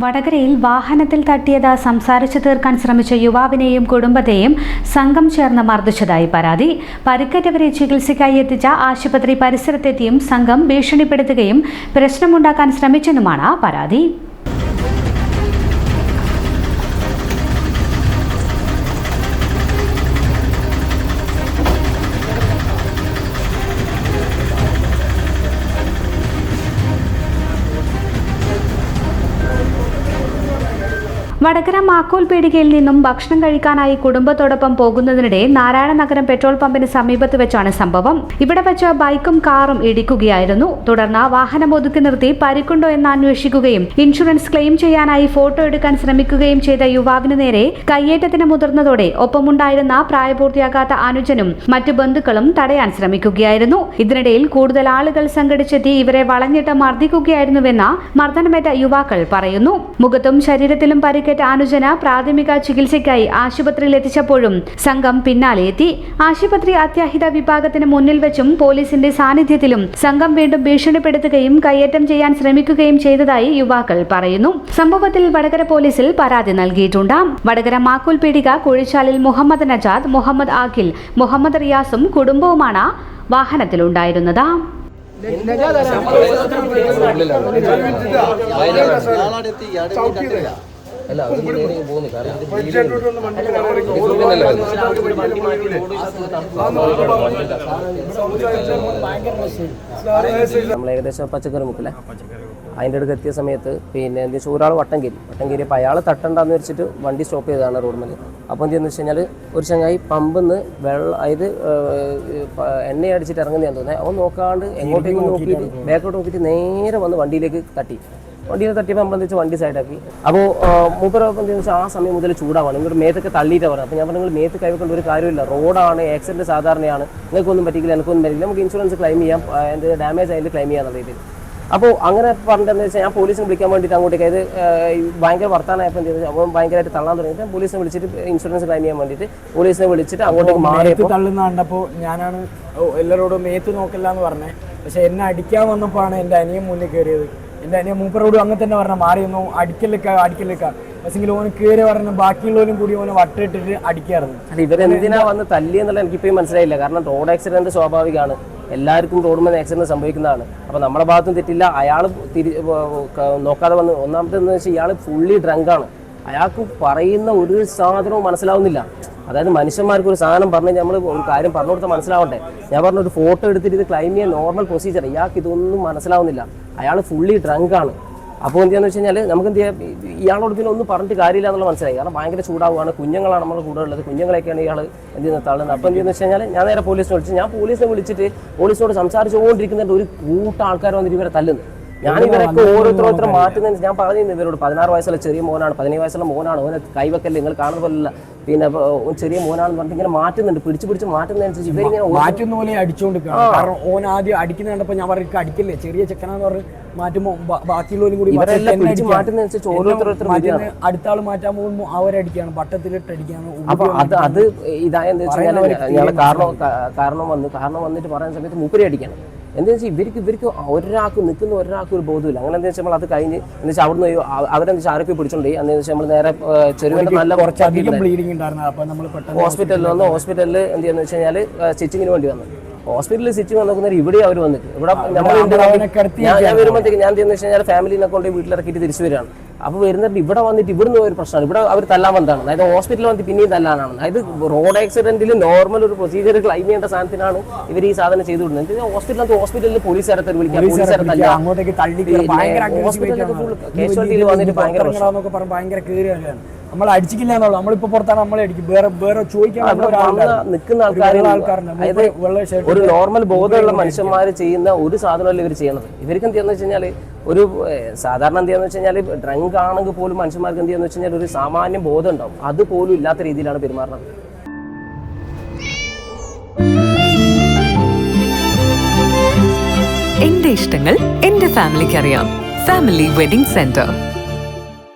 വടകരയിൽ വാഹനത്തിൽ തട്ടിയത് സംസാരിച്ചു തീർക്കാൻ ശ്രമിച്ച യുവാവിനെയും കുടുംബത്തെയും സംഘം ചേർന്ന് മർദ്ദിച്ചതായി പരാതി. പരിക്കേറ്റവരെ ചികിത്സയ്ക്കായി എത്തിച്ച ആശുപത്രി പരിസരത്തെത്തിയും സംഘം ഭീഷണിപ്പെടുത്തുകയും പ്രശ്നമുണ്ടാക്കാൻ ശ്രമിച്ചെന്നുമാണ് പരാതി. വടകര മാക്കോൽ പീടികയിൽ നിന്നും ഭക്ഷണം കഴിക്കാനായി കുടുംബത്തോടൊപ്പം പോകുന്നതിനിടെ നാരായണനഗരം പെട്രോൾ പമ്പിന് സമീപത്ത് വെച്ചാണ് സംഭവം. ഇവിടെ വെച്ച് ബൈക്കും കാറും ഇടിക്കുകയായിരുന്നു. തുടർന്ന് വാഹനം ഒതുക്കി നിർത്തി പരിക്കുണ്ടോ എന്ന് അന്വേഷിക്കുകയും ഇൻഷുറൻസ് ക്ലെയിം ചെയ്യാനായി ഫോട്ടോ എടുക്കാൻ ശ്രമിക്കുകയും ചെയ്ത യുവാവിന് നേരെ കയ്യേറ്റത്തിന് മുതിർന്നതോടെ ഒപ്പമുണ്ടായിരുന്ന പ്രായപൂർത്തിയാകാത്ത അനുജനും മറ്റു ബന്ധുക്കളും തടയാൻ ശ്രമിക്കുകയായിരുന്നു. ഇതിനിടയിൽ കൂടുതൽ ആളുകൾ സംഘടിച്ചെത്തി ഇവരെ വളഞ്ഞിട്ട് മർദ്ദിക്കുകയായിരുന്നുവെന്ന് മർദ്ദനമേറ്റ യുവാക്കൾ പറയുന്നു. മുഖത്തും ശരീരത്തിലും പരിക്കേറ്റ അനുജന പ്രാഥമിക ചികിത്സയ്ക്കായി ആശുപത്രിയിൽ എത്തിച്ചപ്പോഴും സംഘം പിന്നാലെ എത്തി. ആശുപത്രി അത്യാഹിത വിഭാഗത്തിന് മുന്നിൽ വെച്ചും പോലീസിന്റെ സാന്നിധ്യത്തിലും സംഘം വീണ്ടും ഭീഷണിപ്പെടുത്തുകയും കയ്യേറ്റം ചെയ്യാൻ ശ്രമിക്കുകയും ചെയ്തതായി യുവാക്കൾ പറയുന്നു. സംഭവത്തിൽ വടകര പോലീസിൽ പരാതി നൽകിയിട്ടുണ്ട്. വടകര മാക്കോൽ പീടിക കുഴിച്ചാലിൽ മുഹമ്മദ് നജാദ്, മുഹമ്മദ് ആഖിൽ, മുഹമ്മദ് റിയാസും കുടുംബവുമാണ് വാഹനത്തിലുണ്ടായിരുന്നത്. നമ്മൾ ഏകദേശം പച്ചക്കറി മുക്കില്ലേ അതിൻ്റെ അടുത്ത് എത്തിയ സമയത്ത് പിന്നെ എന്താ വെച്ചാൽ ഒരാൾ വട്ടം കയറിയപ്പോൾ അയാൾ തട്ടണ്ടെന്ന് വെച്ചിട്ട് വണ്ടി സ്റ്റോപ്പ് ചെയ്തതാണ് റോഡിൽ. അപ്പോൾ എന്തെന്ന് വെച്ച് കഴിഞ്ഞാൽ ഒരു ചങ്ങായി പമ്പിന്ന് വെള്ളം അതായത് എണ്ണ അടിച്ചിട്ട് ഇറങ്ങുന്നതാന്ന് തോന്നുന്നത്. അവൻ നോക്കാണ്ട് എങ്ങോട്ടേക്കും നോക്കിയിട്ട് ബാക്കോട്ട് നോക്കിയിട്ട് നേരെ വന്ന് വണ്ടിയിലേക്ക് വണ്ടിയിൽ തട്ടിയപ്പോൾ നമ്മളെന്ന് വെച്ചാൽ വണ്ടി സൈഡാക്കി. അപ്പോൾ മൂപ്പരപ്പം എന്താണെന്ന് വെച്ചാൽ ആ സമയം മുതൽ ചൂടാവാണ്. ഇങ്ങോട്ട് മേത്തൊക്കെ തള്ളിയിട്ട് പറയാം. അപ്പോൾ ഞാൻ പറഞ്ഞു, നിങ്ങൾ മേത്ത് കൈവെക്കേണ്ട ഒരു കാര്യമില്ല, റോഡാണ്, ആക്സിഡൻറ്റ് സാധാരണയാണ്, നിങ്ങൾക്കൊന്നും പറ്റിക്കില്ല, എനിക്കൊന്നും പറ്റില്ല, നമുക്ക് ഇൻഷുറൻസ് ക്ലെയിം ചെയ്യാം, എന്ത് ഡാമേജ് ആയാലും ക്ലെയിം ചെയ്യാന്നുള്ള രീതിയിൽ. അപ്പോൾ അങ്ങനെ പറഞ്ഞിട്ടെന്ന് വെച്ചാൽ ഞാൻ പോലീസിനെ വിളിക്കാൻ വേണ്ടിയിട്ട് അങ്ങോട്ടേക്ക് അത് ഭയങ്കര വർത്താനമായപ്പോൾ എന്ത് ചെയ്തു, അപ്പോൾ ഭയങ്കരമായിട്ട് തള്ളാൻ തുടങ്ങിയിട്ട് പോലീസിനെ വിളിച്ചിട്ട് ഇൻഷുറൻസ് ക്ലെയിം ചെയ്യാൻ വേണ്ടിയിട്ട് പോലീസിനെ വിളിച്ചിട്ട് അങ്ങോട്ടേക്ക് മാറിയപ്പോൾ തള്ളുന്ന കണ്ടപ്പോൾ ഞാനാണ് എല്ലാവരോടും മേത്ത് നോക്കില്ല എന്ന് പറഞ്ഞത്. പക്ഷെ എന്നെ അടിക്കാൻ വന്നപ്പോഴാണ് എൻ്റെ അനിയൻ മുന്നിൽ കയറിയത്. എൻ്റെ അനിയൻ മൂപ്പരോട് അങ്ങനെ തന്നെ പറഞ്ഞ മാറിയൊന്നു അടിക്കലേക്ക പക്ഷെങ്കിൽ ഓന് കയറി പറഞ്ഞ ബാക്കിയുള്ളവരും കൂടി ഓന് വട്ടിട്ടിട്ട് അടിക്കാറുണ്ട്. അല്ല, ഇവരെന്തിനാ വന്ന് തല്ലിയെന്നുള്ള എനിക്കിപ്പോഴും മനസ്സിലായില്ല. കാരണം റോഡ് ആക്സിഡന്റ് സ്വാഭാവികമാണ്, എല്ലാവർക്കും റോഡ് മേൽ ആക്സിഡന്റ് സംഭവിക്കുന്നതാണ്. അപ്പോൾ നമ്മുടെ ഭാഗത്തും തെറ്റില്ല. അയാൾ നോക്കാതെ വന്ന് ഒന്നാമത്തെ എന്ന് വെച്ചാൽ ഇയാൾ ഫുള്ളി ഡ്രങ്കാണ്. അയാൾക്ക് പറയുന്ന ഒരു സാധനവും മനസ്സിലാവുന്നില്ല. അതായത് മനുഷ്യന്മാർക്ക് ഒരു സാധനം പറഞ്ഞു നമ്മൾ ഒരു കാര്യം പറഞ്ഞു കൊടുത്താൽ മനസ്സിലാവട്ടെ. ഞാൻ പറഞ്ഞ ഒരു ഫോട്ടോ എടുത്തിട്ട് ഇത് ക്ലെയിം ചെയ്യാൻ നോർമൽ പ്രൊസീജിയർ, ഇയാൾക്ക് ഇതൊന്നും മനസ്സിലാവുന്നില്ല. അയാൾ ഫുള്ളി ഡ്രങ്കാണ്. അപ്പോൾ എന്താണെന്ന് വെച്ച് കഴിഞ്ഞാൽ നമുക്ക് എന്ത് ചെയ്യാം, ഇയാളോട് പിന്നെ ഒന്നും പറഞ്ഞിട്ട് കാര്യമില്ല എന്നുള്ള മനസ്സിലായി. കാരണം ഭയങ്കര ചൂടാവുകയാണ്, കുഞ്ഞുങ്ങളാണ് നമ്മുടെ കൂടെ ഉള്ളത്, കുഞ്ഞുങ്ങളെയൊക്കെയാണ് ഇയാൾ എന്ത് ചെയ്യുന്നത് തള്ളുന്നത്. അപ്പോൾ എന്തെന്ന് വെച്ച് കഴിഞ്ഞാൽ ഞാൻ നേരെ പോലീസിനെ വിളിച്ചിട്ട് പോലീസിനോട് സംസാരിച്ചുകൊണ്ടിരിക്കുന്നുണ്ട് ഒരു കൂട്ടം ആൾക്കാർ വന്നിട്ട് ഇവരെ തല്ലുന്നു. ഞാൻ ഇവരൊക്കെ ഓരോരുത്തർ മാറ്റുന്നതിന് ഞാൻ പറഞ്ഞിരുന്നു ഇവരോട്, 16 വയസ്സുള്ള ചെറിയ മോനാണ്, 17 വയസ്സുള്ള മോനാണ്, അവനെ കൈവക്കല്ലേ, നിങ്ങൾ കാണുന്ന പോലെയല്ല, പിന്നെ ചെറിയ മോനാണെന്ന് പറഞ്ഞിട്ട് ഇങ്ങനെ മാറ്റുന്നുണ്ട്, പിടിച്ച് മാറ്റുന്നതനുസരിച്ച് ഇവരിങ്ങനെ മാറ്റുന്ന പോലെ അടിച്ചുകൊണ്ടിരിക്കുക. കാരണം ഓൻ ആദ്യം അടിക്കുന്ന കണ്ടപ്പോൾ ഞാൻ പറഞ്ഞു അടിക്കല്ലേ, ചെറിയ ചെക്കനാന്ന് പറഞ്ഞ് മാറ്റുമ്പോൾ ബാക്കിയുള്ളവരും കൂടി മാറ്റുന്നതനുസരിച്ച് ഓരോരുത്തർ അടുത്ത ആൾ മാറ്റാൻ പോകുമ്പോൾ അവരടിക്കുകയാണ്, വട്ടത്തിലിട്ട് അടിക്കുകയാണ്. അപ്പൊ അത് ഇതായെന്ന് വെച്ച് കഴിഞ്ഞാൽ കാരണം വന്നിട്ട് പറയുന്ന സമയത്ത് മൂപ്പരി അടിക്കണം. എന്താ വെച്ചാൽ ഇവർക്ക് നിൽക്കുന്ന ഒരാൾക്ക് ഒരു ബോധമില്ല. അങ്ങനെ എന്താ വെച്ചാൽ നമ്മൾ അത് കഴിഞ്ഞ് എന്താ വെച്ചാൽ അവിടുന്ന് അവരെന്താ വെച്ചാൽ ആരൊക്കെ പിടിച്ചോണ്ടേ എന്താ വെച്ചാൽ നമ്മൾ നേരെ ചെറുവിന്റെ നല്ല ഹോസ്പിറ്റലിൽ എന്ത് ചെയ്യാന്ന് വെച്ച് കഴിഞ്ഞാൽ സ്റ്റിച്ചിങ്ങിന് വേണ്ടി വന്നു. ഹോസ്പിറ്റലിൽ സ്റ്റിച്ചിങ് വന്നേക്കുന്നവർ ഇവിടെ അവർ വന്നിട്ട് ഇവിടെ ഞാൻ വരുമ്പോഴത്തേക്ക് ഞാൻ എന്താണെന്ന് വെച്ച് കഴിഞ്ഞാൽ ഫാമിലിനെ കൊണ്ട് വീട്ടിലിറക്കിയിട്ട് തിരിച്ചു വരികയാണ്. അപ്പോൾ വരുന്നിട്ട് ഇവിടെ വന്നിട്ട് ഇവിടുന്ന് ഒരു പ്രശ്നമാണ്, ഇവിടെ അവർ തല്ലാൻ വന്നതാണ്. അതായത് ഹോസ്പിറ്റലിൽ വന്നിട്ട് പിന്നെയും തല്ലാനാണ്. അതായത് റോഡ് ആക്സിഡന്റിൽ നോർമൽ ഒരു പ്രൊസീജിയർ ക്ലെയിം ചെയ്യേണ്ട സാധനത്തിനാണ് ഇവർ ഈ സാധനം ചെയ്തു വിടുന്നത്. ഹോസ്പിറ്റലിൽ പോലീസുകാരെ വിളിക്കാം, പോലീസുകാരെ തല്ലാൻ, കേഷ്വാലിറ്റിയിൽ വന്നിട്ട് ഭയങ്കര കയറിയാണ്. നമ്മൾ അടിച്ചില്ല എന്നുള്ളൂ, നമ്മളിപ്പോ പുറത്താണ് നമ്മളെ അടിക്കും, വേറെ ചോദിക്കാൻ നിൽക്കുന്ന ആൾക്കാരുണ്ട്. ഒരു നോർമൽ ബോധമുള്ള മനുഷ്യന്മാർ ചെയ്യുന്ന ഒരു സാധനമല്ല ഇവർ ചെയ്യുന്നത്. ഇവർക്ക് എന്താന്ന് വെച്ച് കഴിഞ്ഞാൽ ഒരു സാധാരണ എന്താന്ന് വെച്ച് കഴിഞ്ഞാൽ ഡ്രങ്ക് ആണെങ്കിൽ പോലും മനുഷ്യന്മാർക്ക് എന്താന്ന് വെച്ച് കഴിഞ്ഞാൽ ഒരു സാമാന്യ ബോധം ഉണ്ടാവും, അതുപോലും ഇല്ലാത്ത രീതിയിലാണ് പെരുമാറുന്നത്. എന്റെ ഇഷ്ടങ്ങൾ എന്റെ ഫാമിലിക്ക് അറിയാം. Family wedding centre.